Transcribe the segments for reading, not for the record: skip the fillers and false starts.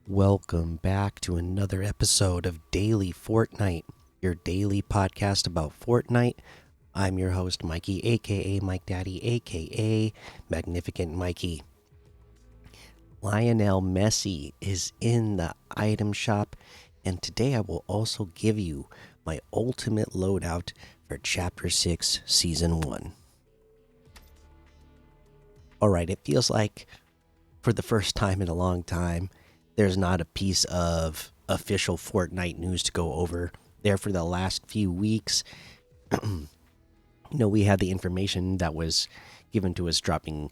Welcome back to another episode of Daily Fortnite, your daily podcast about Fortnite. I'm your host, Mikey, aka Mike Daddy, aka Magnificent Mikey. Lionel Messi is in the item shop, and today I will also give you my ultimate loadout for Chapter 6, Season 1. Alright, it feels like for the first time in a long time, there's not a piece of official Fortnite news to go over there for the last few weeks. We had the information that was given to us dropping,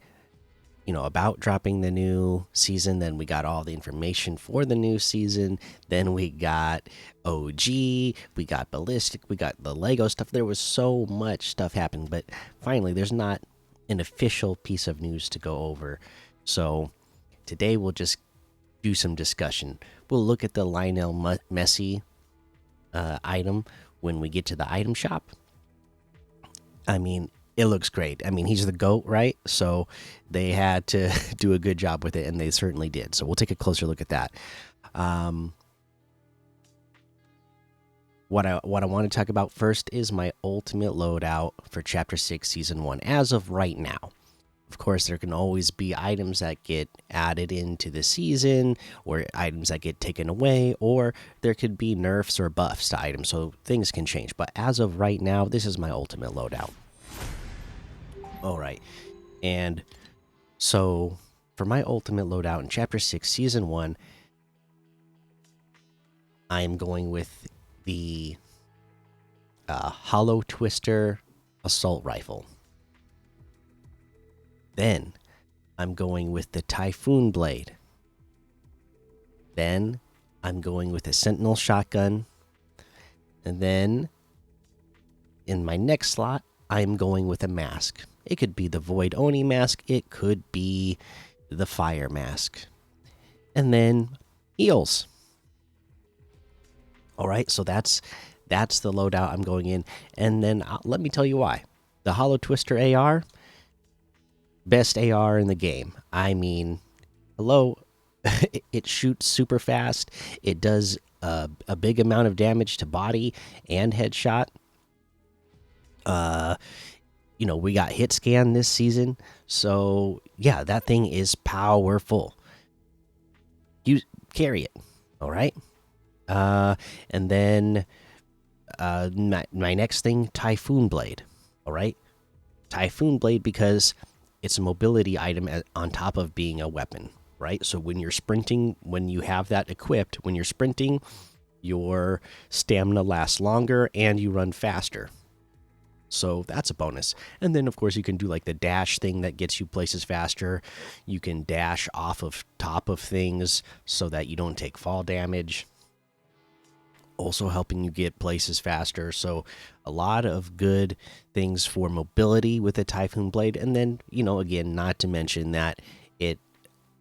about dropping the new season. Then we got all the information for the new season. Then we got OG, we got Ballistic, we got the Lego stuff. There was so much stuff happening, but finally, there's not an official piece of news to go over. So today we'll just do some discussion. We'll look at the Lionel Messi item when we get to the item shop. I mean, it looks great. I mean, he's the GOAT, right? So they had to do a good job with it, and they certainly did. So we'll take a closer look at that. What I want to talk about first is my ultimate loadout for Chapter 6, Season 1, as of right now. Of course, there can always be items that get added into the season, or items that get taken away, or there could be nerfs or buffs to items, so things can change. But as of right now, this is my ultimate loadout. Alright, and so for my ultimate loadout in Chapter 6, Season 1, I am going with the Hollow Twister Assault Rifle. Then I'm going with the Typhoon Blade. Then I'm going with the Sentinel Shotgun. And then in my next slot, I'm going with a mask. It could be the Void Oni mask. It could be the Fire mask. And then heals. All right, so that's the loadout I'm going in. And then let me tell you why. The Hollow Twister AR, best AR in the game. I mean, hello, it shoots super fast. It does a big amount of damage to body and headshot. We got hit scan this season, so yeah, that thing is powerful. You carry it, all right. And then my next thing, Typhoon Blade, all right. Typhoon Blade because it's a mobility item on top of being a weapon, right? So when you're sprinting, when you have that equipped, when you're sprinting, your stamina lasts longer and you run faster. So that's a bonus. And then, of course, you can do like the dash thing that gets you places faster. You can dash off of top of things so that you don't take fall damage. Also helping you get places faster. So a lot of good things for mobility with the Typhoon Blade. And then, again, not to mention that it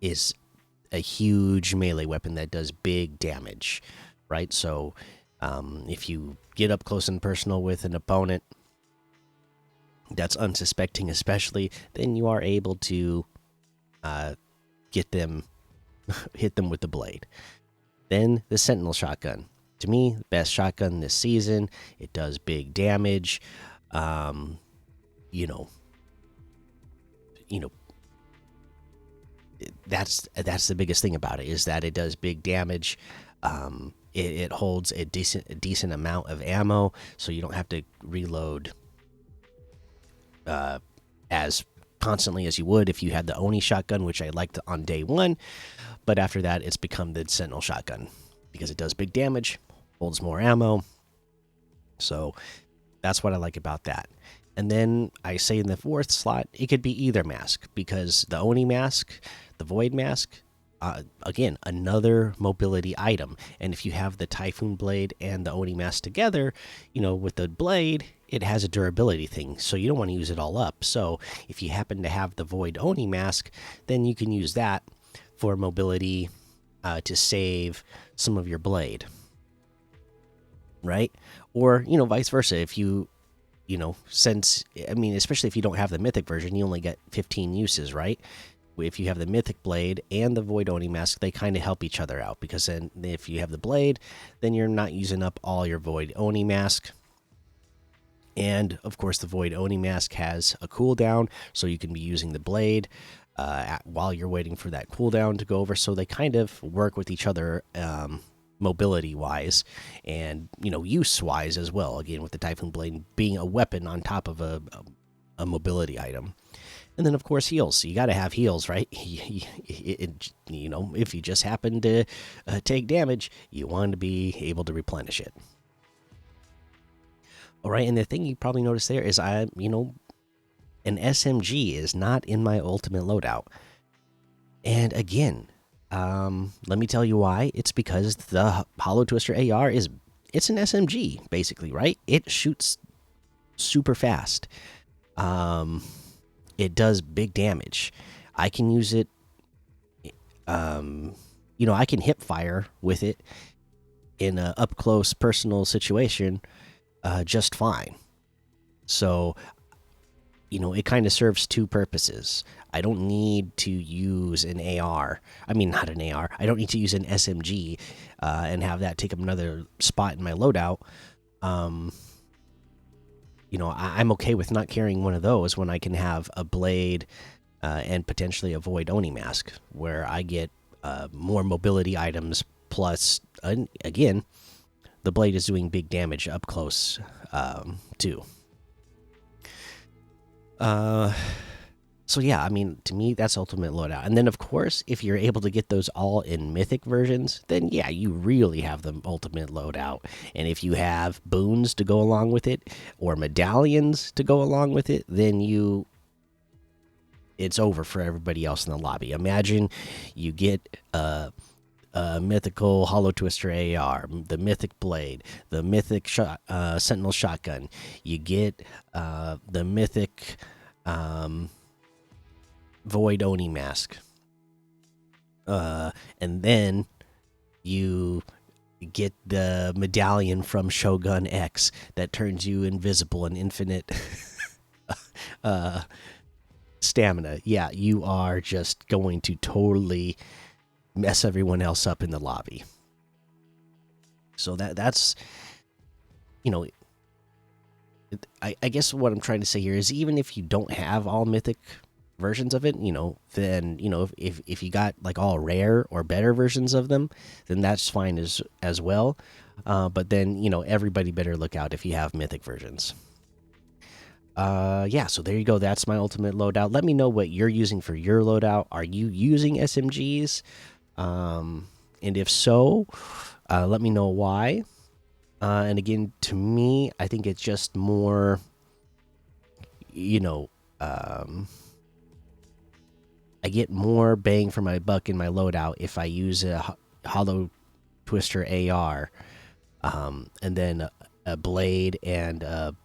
is a huge melee weapon that does big damage, right? So if you get up close and personal with an opponent that's unsuspecting, especially, then you are able to hit them with the blade. Then the Sentinel Shotgun. To me, best shotgun this season. It does big damage. That's the biggest thing about it, is that it does big damage. It holds a decent amount of ammo, so you don't have to reload as constantly as you would if you had the Oni shotgun, which I liked on day one. But after that, it's become the Sentinel Shotgun because it does big damage, holds more ammo. So that's what I like about that. And then I say in the fourth slot, it could be either mask, because the Oni mask, the Void mask, again, another mobility item. And if you have the Typhoon Blade and the Oni mask together, with the blade, it has a durability thing, so you don't want to use it all up. So if you happen to have the Void Oni mask, then you can use that for mobility to save some of your blade, right? Or vice versa. If since I mean, especially if you don't have the mythic version, you only get 15 uses, right? If you have the mythic blade and the Void Oni mask, they kind of help each other out, because then if you have the blade, then you're not using up all your Void Oni mask. And of course, the Void Oni mask has a cooldown, so you can be using the blade while you're waiting for that cooldown to go over. So they kind of work with each other, mobility wise, and use wise as well. Again, with the Typhoon Blade being a weapon on top of a mobility item. And then, of course, heals. So you got to have heals, right? If you just happen to take damage, you want to be able to replenish it. All right, and the thing you probably noticed there is an SMG is not in my ultimate loadout. And again, let me tell you why. It's because the Hollow Twister AR it's an SMG, basically, right? It shoots super fast. It does big damage. I can use it. I can hip fire with it in a up close personal situation just fine. So, it kind of serves two purposes. I don't need to use an AR. I mean, not an AR. I don't need to use an SMG and have that take up another spot in my loadout. I'm okay with not carrying one of those when I can have a blade and potentially a Void Oni mask, where I get more mobility items. Plus, again, the blade is doing big damage up close too. So yeah, I mean, to me, that's ultimate loadout. And then, of course, if you're able to get those all in mythic versions, then yeah, you really have the ultimate loadout. And if you have boons to go along with it, or medallions to go along with it, then it's over for everybody else in the lobby. Imagine you get mythical Hollow Twister AR, the mythic blade, the mythic Sentinel shotgun. You get the mythic Void Oni mask, and then you get the medallion from Shogun X that turns you invisible and infinite stamina. Yeah, you are just going to totally mess everyone else up in the lobby. So that's I guess what I'm trying to say here is, even if you don't have all mythic versions of it, then if you got like all rare or better versions of them, then that's fine as well. But then everybody better look out if you have mythic versions. Yeah, so there you go. That's my ultimate loadout. Let me know what you're using for your loadout. Are you using SMGs? And if so, let me know why. And again, to me, I think it's just more, I get more bang for my buck in my loadout if I use a Hollow Twister AR, and then a blade and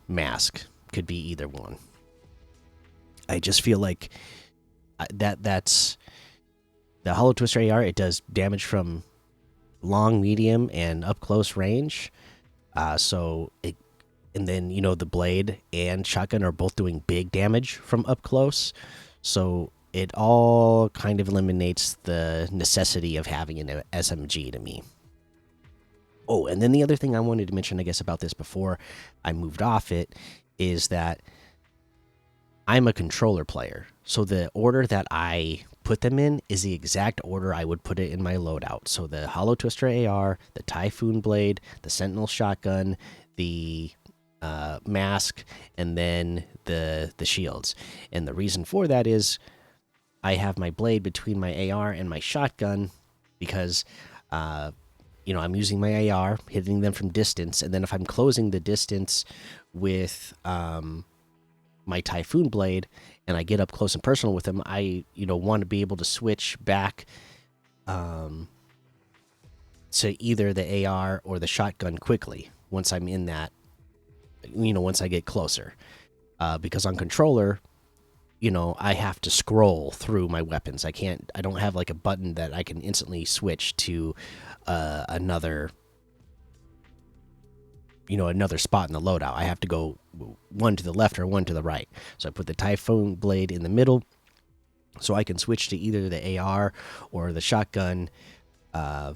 mask. Could be either one. I just feel like that's the Hollow Twister AR. It does damage from long, medium, and up close range. And then the blade and shotgun are both doing big damage from up close. So it all kind of eliminates the necessity of having an SMG to me. Oh, and then the other thing I wanted to mention, I guess, about this before I moved off it, is that I'm a controller player. So the order that I put them in is the exact order I would put it in my loadout. So the Hollow Twister AR, the Typhoon Blade, the Sentinel shotgun, the mask, and then the shields. And the reason for that is I have my blade between my AR and my shotgun, because I'm using my AR, hitting them from distance, and then if I'm closing the distance with my Typhoon Blade and I get up close and personal with them, I want to be able to switch back to either the AR or the shotgun quickly once I'm in that, once I get closer. Because on controller, I have to scroll through my weapons. I don't have like a button that I can instantly switch to another, another spot in the loadout. I have to go one to the left or one to the right. So I put the Typhoon blade in the middle so I can switch to either the AR or the shotgun, as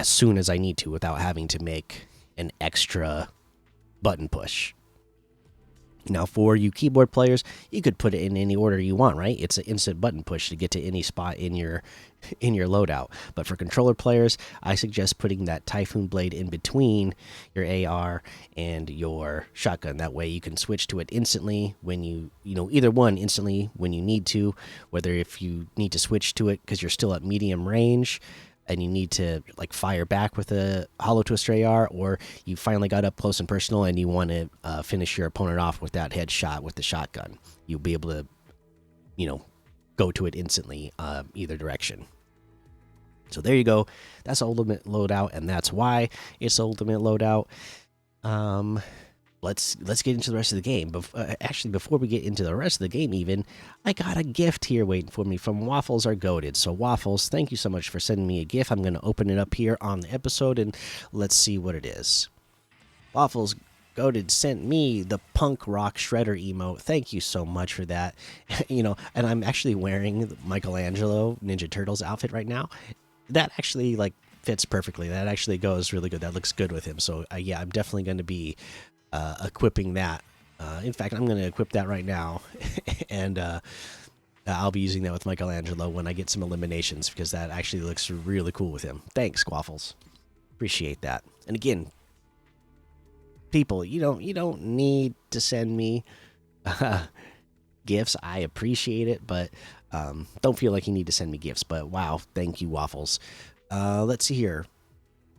soon as I need to without having to make an extra button push. Now, for you keyboard players, you could put it in any order you want, right? It's an instant button push to get to any spot in your loadout. But for controller players, I suggest putting that Typhoon blade in between your AR and your shotgun. That way, you can switch to it instantly when either one instantly when you need to. Whether if you need to switch to it because you're still at medium range and you need to like fire back with a hollow twister AR, or you finally got up close and personal and you want to finish your opponent off with that headshot with the shotgun, you'll be able to, go to it instantly, either direction. So there you go. That's Ultimate Loadout, and that's why it's Ultimate Loadout. Let's get into the rest of the game. Actually, before we get into the rest of the game, even I got a gift here waiting for me from Waffles Are Goated. So Waffles, thank you so much for sending me a gift. I'm going to open it up here on the episode and let's see what it is. Waffles Goated sent me the punk rock shredder emote. Thank you so much for that. And I'm actually wearing the Michelangelo Ninja Turtles outfit right now. That actually fits perfectly. That actually goes really good. That looks good with him. So yeah, I'm definitely going to be equipping that. In fact, I'm going to equip that right now, and I'll be using that with Michelangelo when I get some eliminations because that actually looks really cool with him. Thanks, Quaffles. Appreciate that. And again, people, you don't need to send me gifts. I appreciate it, but don't feel like you need to send me gifts. But wow, thank you, Waffles. Let's see here.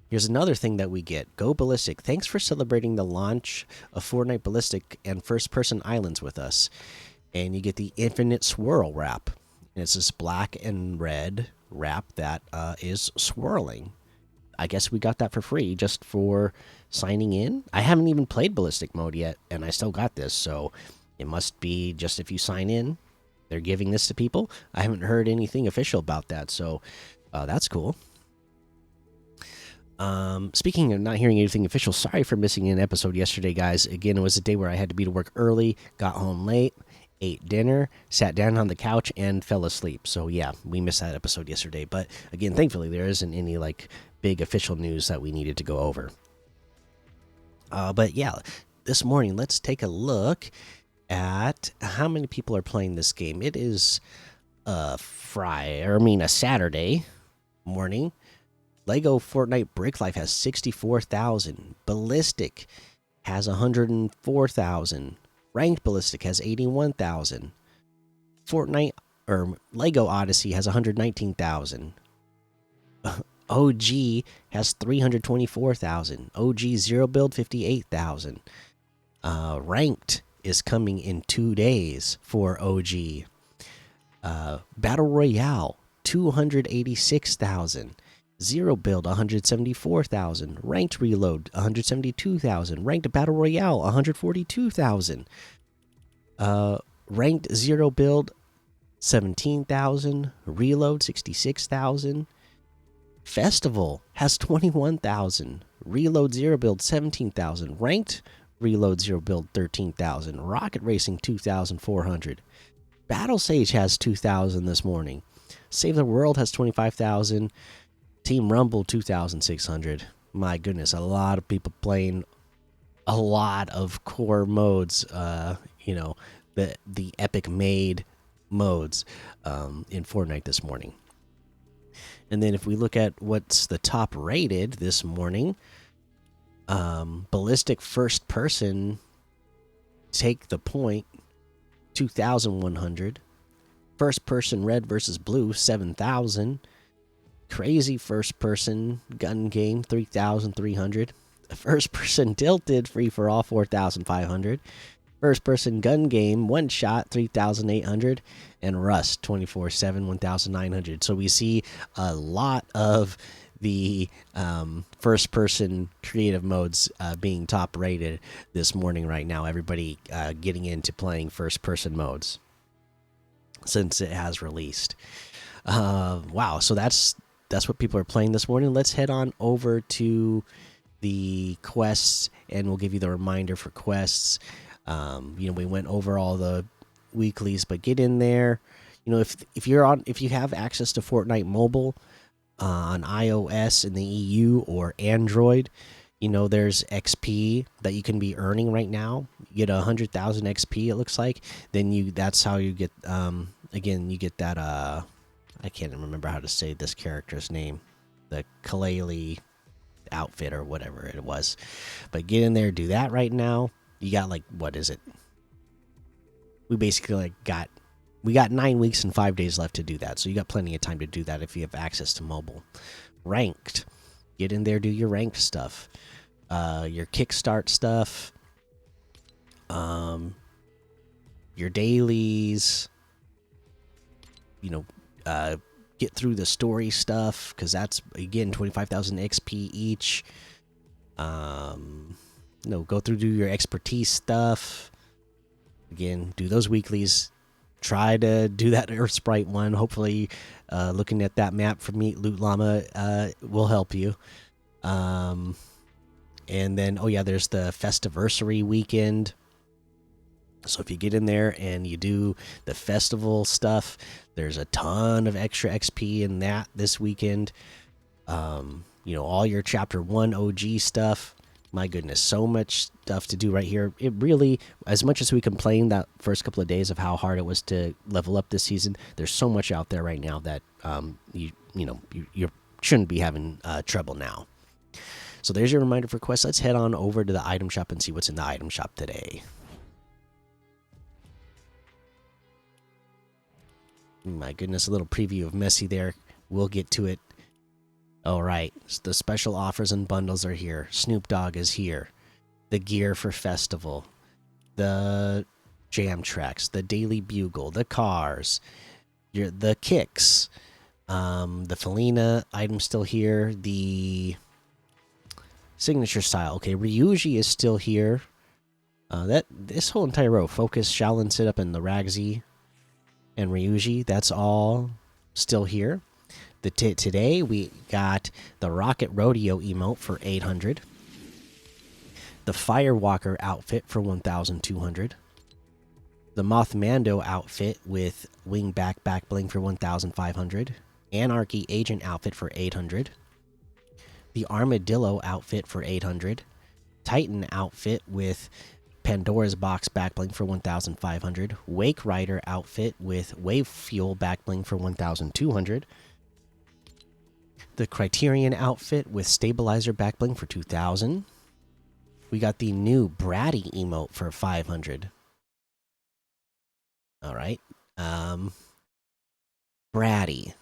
Here's another thing that we get. Go Ballistic. Thanks for celebrating the launch of Fortnite Ballistic and First Person Islands with us. And you get the Infinite Swirl wrap. And it's this black and red wrap that is swirling. I guess we got that for free just for signing in. I haven't even played Ballistic mode yet, and I still got this. So it must be just if you sign in, they're giving this to people. I haven't heard anything official about that. So that's cool. Speaking of not hearing anything official, sorry for missing an episode yesterday, guys. Again, it was a day where I had to be to work early, got home late, ate dinner, sat down on the couch, and fell asleep. So yeah, we missed that episode yesterday. But again, thankfully, there isn't any big official news that we needed to go over. But yeah, this morning, let's take a look at how many people are playing this game. It is a Saturday morning. Lego Fortnite Brick Life has 64,000. Ballistic has 104,000. Ranked Ballistic has 81,000. Fortnite or Lego Odyssey has 119,000. OG has 324,000. OG Zero Build 58,000. Ranked is coming in 2 days for OG. Battle Royale 286,000. Zero Build 174,000. Ranked Reload 172,000. Ranked Battle Royale 142,000. Ranked Zero Build 17,000. Reload 66,000. Festival has 21,000. Reload Zero Build 17,000. Ranked Reload Zero Build 13,000. Rocket Racing 2,400. Battle Sage has 2,000 this morning. Save the World has 25,000. Team Rumble 2,600. My goodness, a lot of people playing a lot of core modes. The epic made modes in Fortnite this morning. And then if we look at what's the top rated this morning, Ballistic First Person Take the Point 2,100. First Person Red versus Blue 7,000. Crazy First Person Gun Game 3,300. First Person Tilted Free for All 4,500. First Person Gun Game One Shot 3,800. And Rust 24/7 1,900. So we see a lot of the first person creative modes being top rated this morning right now. Everybody getting into playing first person modes since it has released. Wow, so that's what people are playing this morning. Let's head on over to the quests, and we'll give you the reminder for quests. We went over all the weeklies, but get in there. If you have access to Fortnite Mobile on iOS in the EU or Android, there's XP that you can be earning right now. You get 100,000 XP, it looks like. Then that's how you get again, you get that I can't remember how to say this character's name, the Kalele outfit or whatever it was. But get in there, do that right now. You got what is it? We basically we got 9 weeks and 5 days left to do that. So you got plenty of time to do that if you have access to mobile. Ranked. Get in there, do your ranked stuff. Your kickstart stuff. Your dailies. Get through the story stuff, because that's again 25,000 XP each. Go through, do your expertise stuff. Again, do those weeklies. Try to do that Earth Sprite one. Hopefully, looking at that map for Meet Loot Llama will help you. And then, there's the Festiversary weekend. So if you get in there and you do the festival stuff, there's a ton of extra XP in that this weekend. All your Chapter 1 OG stuff. My goodness, so much stuff to do right here. It really, as much as we complained that first couple of days of how hard it was to level up this season, there's so much out there right now that you shouldn't be having trouble now. So there's your reminder for quests. Let's head on over to the item shop and see what's in the item shop today. My goodness, a little preview of Messi there. We'll get to it. All right, so the special offers and bundles are here. Snoop Dogg is here. The gear for festival, the jam tracks, the Daily Bugle, the cars, the kicks, the Felina item still here. The signature style. Okay, Ryuji is still here. This whole entire row, Focus, Shaolin Sit Up, and the Ragsy and Ryuji, that's all still here. Today we got the Rocket Rodeo emote for 800, the Firewalker outfit for 1,200, the Mothmando outfit with wingback back bling for 1,500, Anarchy Agent outfit for 800, the Armadillo outfit for 800, Titan outfit with Pandora's Box backbling for 1,500, Wake Rider outfit with Wave Fuel backbling for 1,200, the Criterion outfit with Stabilizer backbling for 2,000. We got the new Bratty emote for 500. All right, Bratty.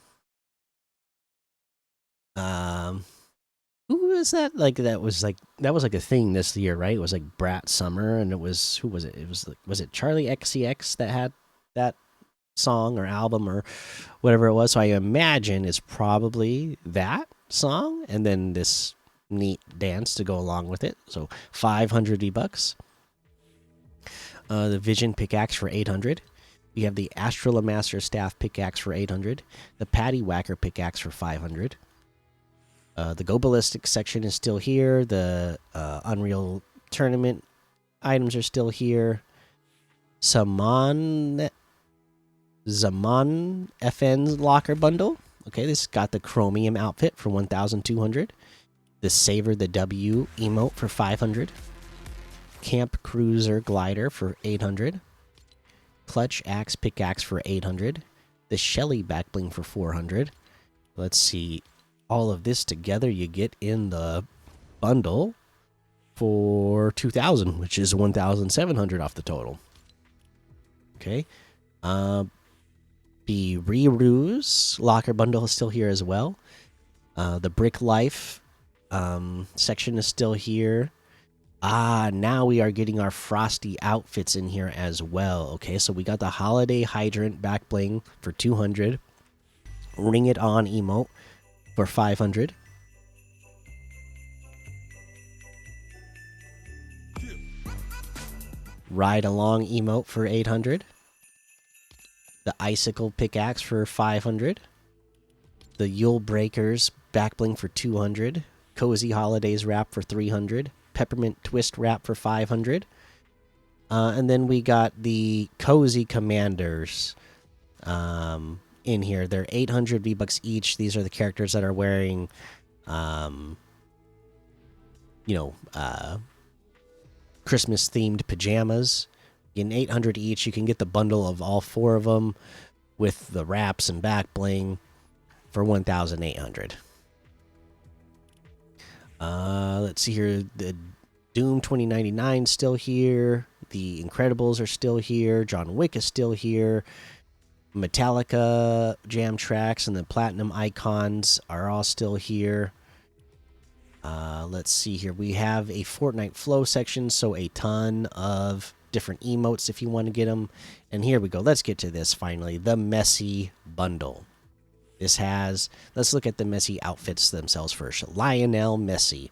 Who was that? That was like a thing this year, right? It was like Brat Summer, and it was, who was it? It was it Charlie XCX that had that song or album or whatever it was. So I imagine it's probably that song, and then this neat dance to go along with it. So 500 V-bucks. The Vision pickaxe for 800. We have the Astrolamaster staff pickaxe for 800. The Patty Whacker pickaxe for 500. The Go Ballistic section is still here. The Unreal Tournament items are still here. Zaman FN's locker bundle. Okay, this got the Chromium outfit for 1,200. The Savor the W emote for 500. Camp Cruiser glider for 800. Clutch Axe pickaxe for 800. The Shelly backbling for 400. Let's see. All of this together you get in the bundle for 2,000, which is 1,700 off the total. Okay. The Reru's locker bundle is still here as well. The Brick Life section is still here. Now we are getting our Frosty outfits in here as well. Okay, so we got the Holiday Hydrant back bling for 200. Ring It On emote for 500. Ride Along emote for 800. The Icicle Pickaxe for 500. The Yule Breakers back bling for 200. Cozy Holidays wrap for 300. Peppermint Twist wrap for 500. And then we got the Cozy Commanders in here. They're 800 V-Bucks each. These are the characters that are wearing, Christmas themed pajamas. In 800 each, you can get the bundle of all 4 of them with the wraps and back bling for 1,800. Let's see here. The Doom 2099 still here. The Incredibles are still here. John Wick is still here. Metallica jam tracks and the Platinum Icons are all still here. Let's see here. We have a Fortnite flow section, so a ton of different emotes if you want to get them. And here we go. Let's get to this finally. The Messi bundle. This has, let's look at the Messi outfits themselves first. Lionel Messi.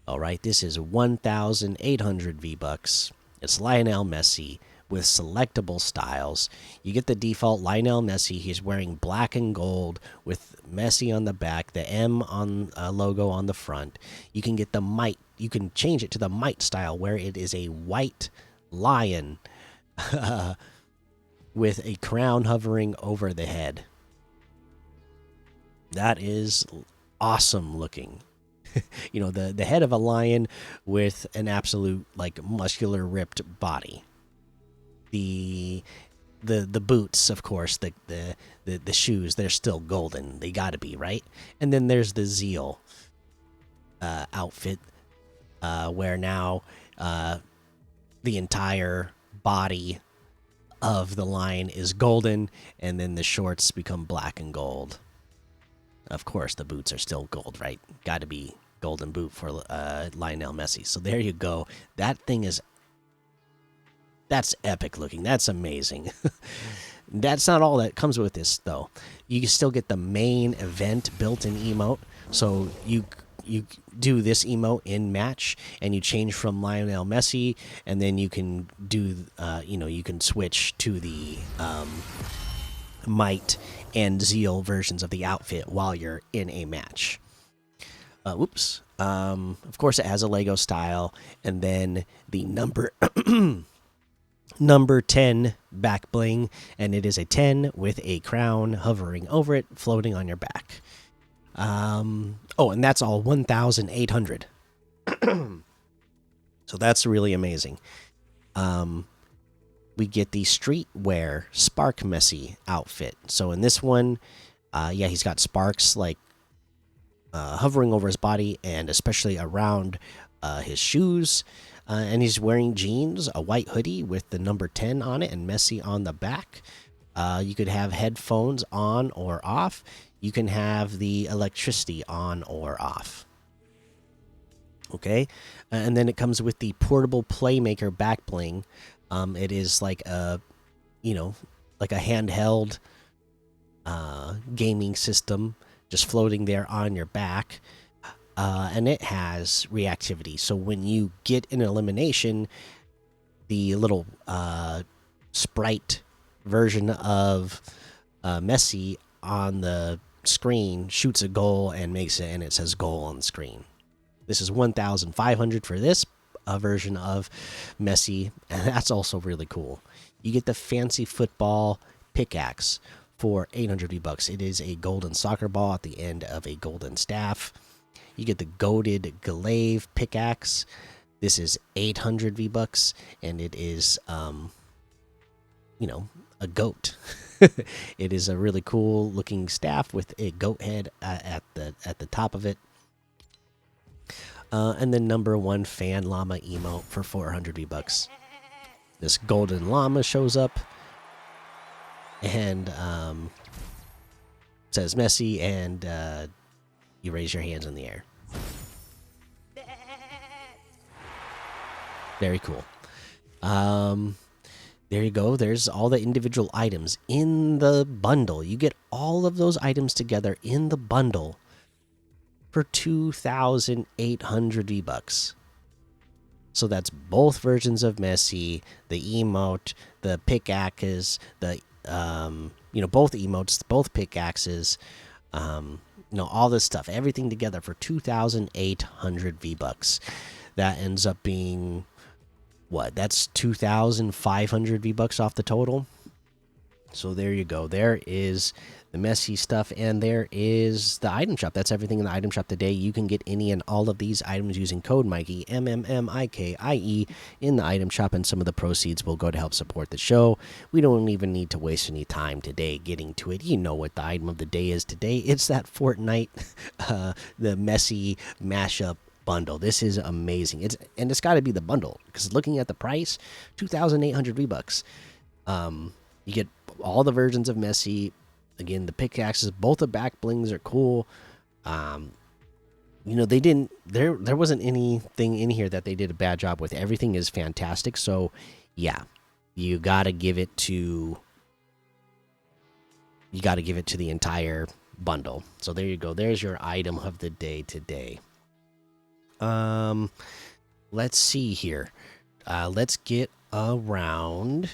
All right, this is 1,800 V-Bucks. It's Lionel Messi with selectable styles. You get the default Lionel Messi. He's wearing black and gold with Messi on the back, the M on logo on the front. You can get the might. You can change it to the might style where it is a white lion with a crown hovering over the head. That is awesome looking. The head of a lion with an absolute like muscular ripped body. The boots, of course, the shoes, they're still golden. They got to be, right? And then there's the Zeal outfit where now the entire body of the lion is golden, and then the shorts become black and gold. Of course, the boots are still gold, right? Got to be golden boot for Lionel Messi. So there you go. That thing that's epic looking. That's amazing. That's not all that comes with this, though. You can still get the main event built-in emote. So you do this emote in match, and you change from Lionel Messi, and then you can do, you can switch to the Might and Zeal versions of the outfit while you're in a match. Of course, it has a Lego style, and then the number 10 back bling, and it is a 10 with a crown hovering over it, floating on your back. And that's all 1,800. So that's really amazing. We get the streetwear Spark Messi outfit. So in this one, he's got sparks like hovering over his body and especially around his shoes. And he's wearing jeans, a white hoodie with the number 10 on it and Messi on the back. You could have headphones on or off. You can have the electricity on or off. Okay. And then it comes with the portable Playmaker back bling. It is like a handheld gaming system just floating there on your back. And it has reactivity. So when you get an elimination, the little sprite version of Messi on the screen shoots a goal and makes it, and it says goal on the screen. This is 1,500 for this version of Messi, and that's also really cool. You get the fancy football pickaxe for 800 V-Bucks. It is a golden soccer ball at the end of a golden staff. You get the goated glaive pickaxe. This is 800 V-Bucks, and it is a goat. It is a really cool looking staff with a goat head at the top of it. And then number 1 fan llama emote for 400 V-Bucks. This golden llama shows up and says Messi, and you raise your hands in the air. Very cool. There you go. There's all the individual items in the bundle. You get all of those items together in the bundle for 2,800 V-Bucks. So that's both versions of Messi, the emote, the pickaxes, the both emotes, both pickaxes, all this stuff, everything together for 2,800 V bucks. That ends up being what? That's 2,500 V bucks off the total. So there you go. There is the messy stuff, and there is the item shop. That's everything in the item shop today. You can get any and all of these items using code Mikey MMMIKIE in the item shop, and some of the proceeds will go to help support the show. We don't even need to waste any time today getting to it. You know what the item of the day is today? It's that Fortnite, the messy mashup bundle. This is amazing. It's got to be the bundle because looking at the price, 2,800 V bucks. You get all the versions of Messi. Again, the pickaxes, both the back blings are cool. They didn't there wasn't anything in here that they did a bad job with. Everything is fantastic. So, yeah, you got to give it to the entire bundle. So there you go. There's your item of the day today. Let's see here. Let's get around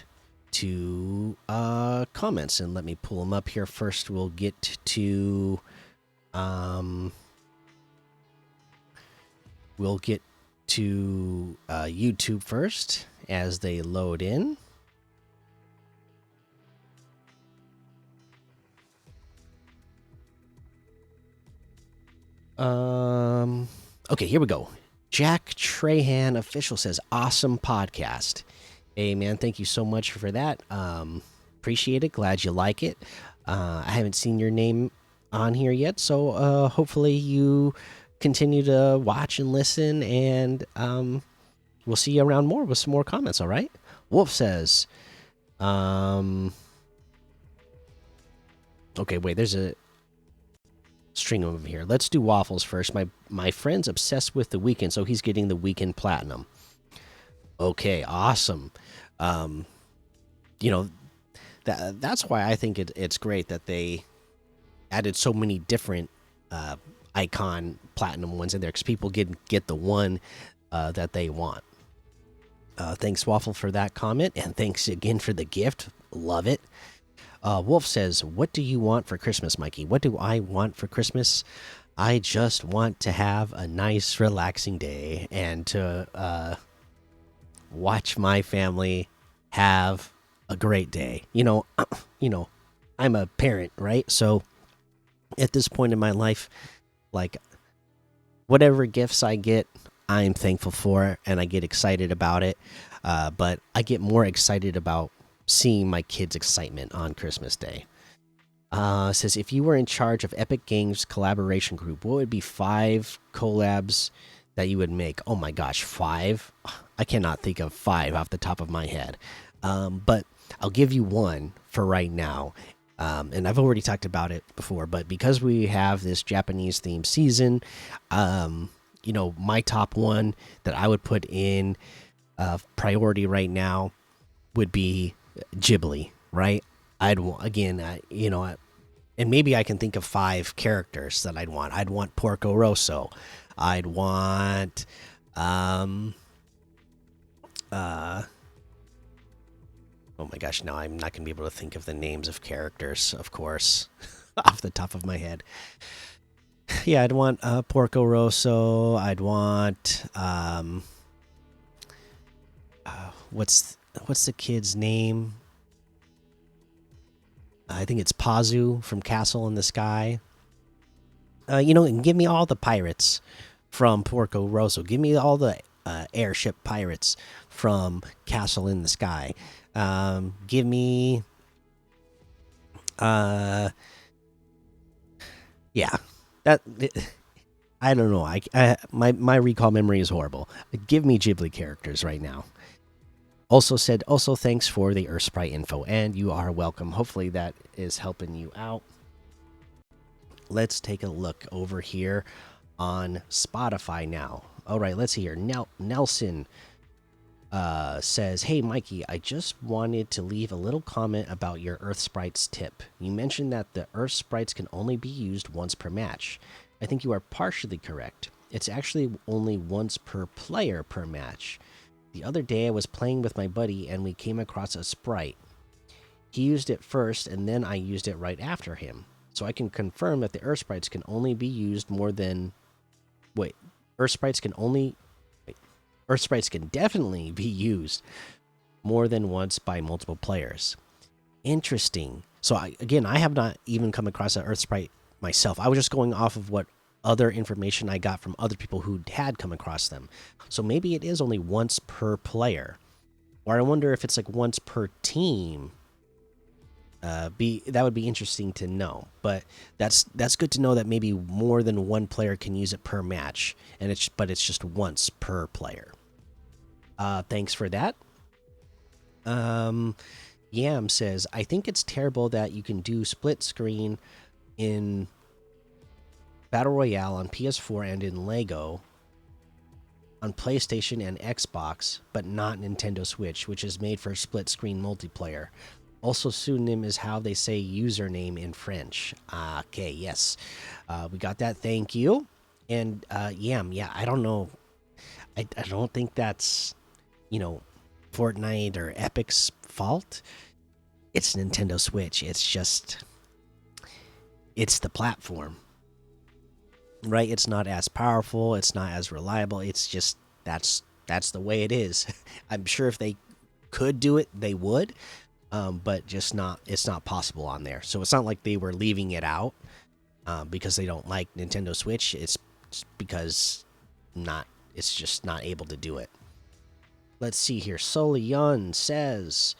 to comments, and let me pull them up here. First we'll get to YouTube first as they load in. Okay, here we go. Jack Trahan official says awesome podcast. Hey man, thank you so much for that. Appreciate it. Glad you like it. I haven't seen your name on here yet, so hopefully you continue to watch and listen, and we'll see you around more with some more comments. All right. Wolf says, okay, wait. There's a string over here. Let's do waffles first. My friend's obsessed with the weekend, so he's getting the weekend platinum. Okay, awesome. That's why I think it's great that they added so many different icon platinum ones in there, because people get the one that they want. Thanks, Waffle, for that comment, and thanks again for the gift. Love it. Wolf says, "What do you want for Christmas, Mikey?" What do I want for Christmas? I just want to have a nice, relaxing day and to watch my family have a great day. I'm a parent, right? So at this point in my life, like, whatever gifts I get, I'm thankful for, and I get excited about it. But I get more excited about seeing my kids' excitement on Christmas Day. Says, if you were in charge of Epic Games collaboration group, what would be 5 collabs that you would make? Oh my gosh, 5? I cannot think of 5 off the top of my head. But I'll give you one for right now. And I've already talked about it before, but because we have this Japanese themed season, my top one that I would put in priority right now would be Ghibli, right? And maybe I can think of 5 characters that I'd want. I'd want Porco Rosso. I'd want oh my gosh, now I'm not gonna be able to think of the names of characters, of course, off the top of my head. Yeah, I'd want Porco Rosso. I'd want what's the kid's name? I think it's Pazu from Castle in the Sky. And give me all the pirates from Porco Rosso. Give me all the airship pirates from Castle in the Sky. Give me yeah, that I don't know. My recall memory is horrible. Give me Ghibli characters right now. Also thanks for the Earth Sprite info, and you are welcome. Hopefully that is helping you out. Let's take a look over here on Spotify now. All right, let's see here. Nelson says, "Hey Mikey, I just wanted to leave a little comment about your Earth Sprites tip. You mentioned that the Earth Sprites can only be used once per match. I think you are partially correct. It's actually only once per player per match. The other day I was playing with my buddy and we came across a sprite. He used it first and then I used it right after him. So I can confirm that the Earth sprites can only be used more than. Wait, Earth sprites can only. Wait, Earth sprites can definitely be used more than once by multiple players. Interesting. So again, I have not even come across an Earth sprite myself. I was just going off of what other information I got from other people who had come across them. So maybe it is only once per player, or I wonder if it's like once per team. Be that would be interesting to know, but that's good to know that maybe more than one player can use it per match, and it's just once per player. Thanks for that. Um, Yam says, I think it's terrible that you can do split screen in Battle Royale on PS4 and in Lego on PlayStation and Xbox, but not Nintendo Switch, which is made for split screen multiplayer. Also, pseudonym is how they say username in French. Okay, yes. We got that. Thank you. And Yam, yeah, I don't know. I don't think that's, you know, Fortnite or Epic's fault. It's Nintendo Switch. It's the platform, right? It's not as powerful. It's not as reliable. It's just that's the way it is. I'm sure if they could do it, they would, but just not. It's not possible on there. So it's not like they were leaving it out because they don't like Nintendo Switch. It's because not. It's just not able to do it. Let's see here. Solion says,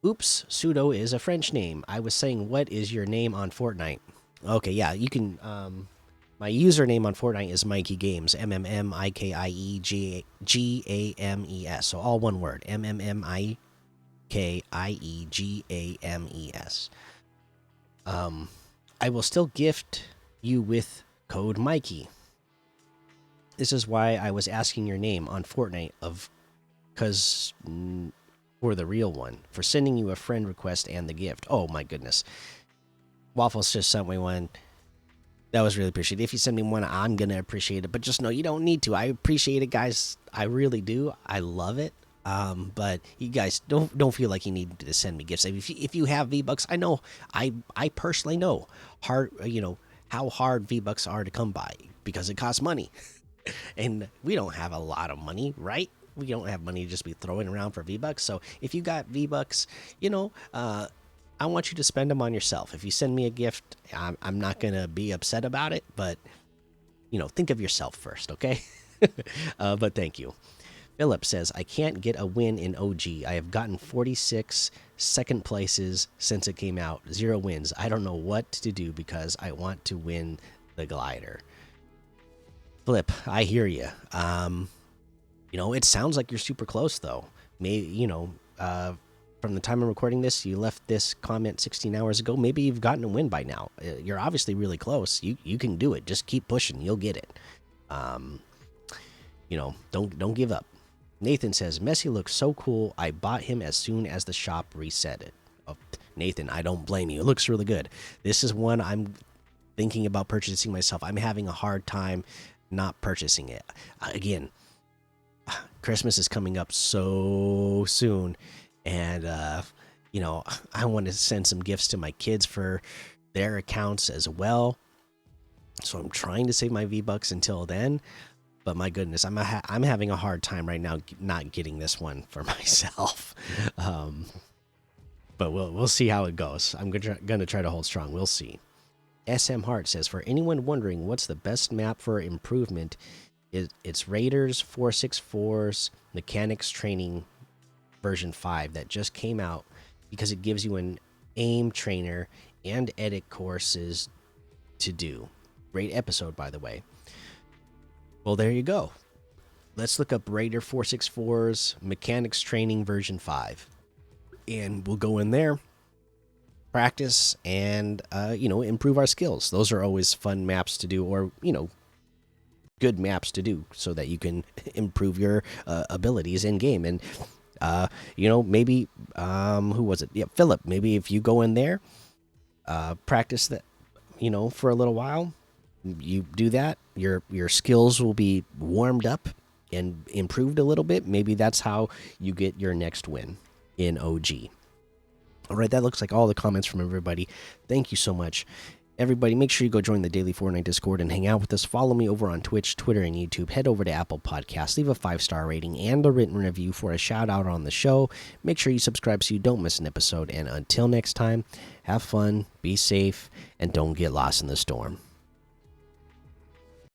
"Oops, pseudo is a French name. I was saying, what is your name on Fortnite?" Okay, yeah, you can. My username on Fortnite is Mikey Games. MMMIKIEGAMES. So all one word. MMMIKIEGAMES. I will still gift you with code Mikey. This is why I was asking your name on Fortnite because for the real one, for sending you a friend request and the gift. Oh my goodness. Waffles just sent me one. That was really appreciated. If you send me one, I'm gonna appreciate it. But just know you don't need to. I appreciate it, guys. I really do. I love it. But you guys don't feel like you need to send me gifts. If you have V Bucks, I know I personally know how hard V Bucks are to come by because it costs money, and we don't have a lot of money, right? We don't have money to just be throwing around for V Bucks. So if you got V Bucks, I want you to spend them on yourself. If you send me a gift, I'm not going to be upset about it, but, think of yourself first, okay? But thank you. Philip says, I can't get a win in OG. I have gotten 46 second places since it came out. 0 wins. I don't know what to do because I want to win the glider. Flip, I hear you. It sounds like you're super close, though. Maybe, from the time I'm recording this, you left this comment 16 hours ago. Maybe you've gotten a win by now. You're obviously really close. You can do it. Just keep pushing. You'll get it. Don't give up. Nathan says Messi looks so cool. I bought him as soon as the shop reset it. Oh, Nathan, I don't blame you. It looks really good. This is one I'm thinking about purchasing myself. I'm having a hard time not purchasing it. Again, Christmas is coming up so soon. And, I want to send some gifts to my kids for their accounts as well. So I'm trying to save my V-Bucks until then. But my goodness, I'm having a hard time right now not getting this one for myself. But we'll see how it goes. I'm gonna try to hold strong. We'll see. SM Hart says, for anyone wondering what's the best map for improvement, it's Raiders 464's Mechanics Training version 5 that just came out because it gives you an aim trainer and edit courses to do. Great episode, by the way. Well, there you go. Let's look up Raider 464's Mechanics Training version 5. And we'll go in there, practice, and, improve our skills. Those are always fun maps to do, or, good maps to do so that you can improve your abilities in game. And, maybe, who was it? Yeah, Philip. Maybe if you go in there, practice that, for a little while, You do that, your skills will be warmed up and improved a little bit. Maybe that's how you get your next win in OG. All right, that looks like all the comments from everybody. Thank you so much. Everybody, make sure you go join the daily Fortnite Discord and hang out with us. Follow me over on Twitch, Twitter, and YouTube. Head over to Apple Podcasts, leave a 5-star rating and a written review for a shout out on the show. Make sure you subscribe so you don't miss an episode. And until next time, have fun, be safe, and don't get lost in the storm.